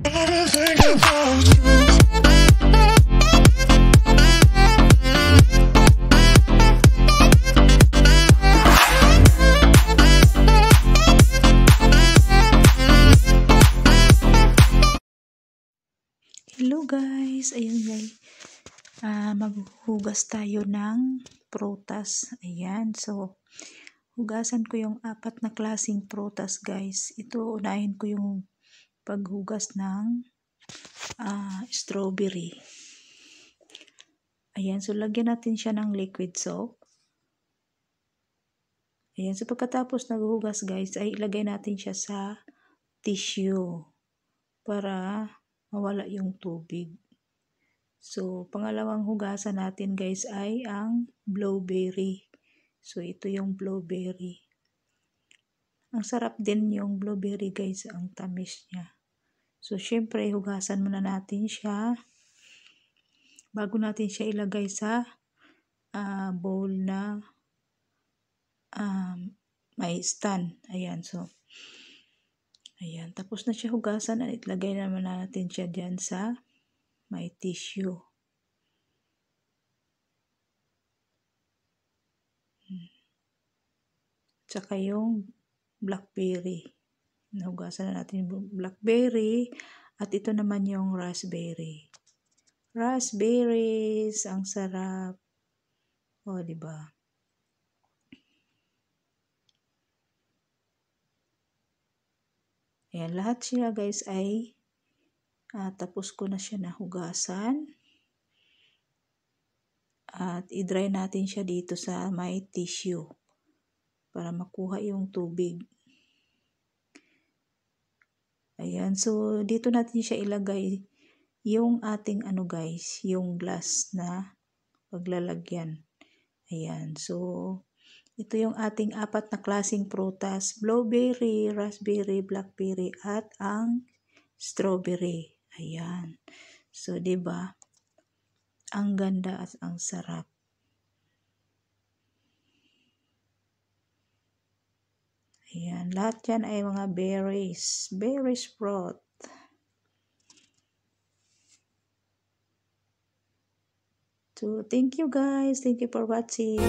Hello guys, ayun guys, maghuhugas tayo ng prutas. Ayan, so hugasan ko yung 4 na klaseng prutas guys. Ito, unahin ko yung paghugas ng strawberry. Ayan, so lagyan natin siya ng liquid soap. Ayan, so pagkatapos naghuhugas guys, ay ilagay natin siya sa tissue para mawala yung tubig. So, pangalawang hugasan natin guys ay ang blueberry. So, ito yung blueberry. Ang sarap din yung blueberry guys, ang tamis niya. So, syempre, hugasan muna natin siya bago natin siya ilagay sa bowl na may stand. Ayan, so, ayan. Tapos na siya hugasan at ilagay naman natin siya dyan sa may tissue. Tsaka yung blackberry. Nahugasan na natin yung blackberry. At ito naman yung raspberry. Raspberries, ang sarap. O, diba? Ayan, lahat siya guys ay tapos ko na siya nahugasan. At i-dry natin siya dito sa may tissue para makuha yung tubig. Ayan, so dito natin siya ilagay yung ating guys, yung glass na paglalagyan. Ayan, so ito yung ating 4 na klaseng prutas: blueberry, raspberry, blackberry at ang strawberry. Ayan. So 'di ba? Ang ganda at ang sarap. Ayan, lahat yan ay mga berries. Berries fruit. So, thank you guys. Thank you for watching.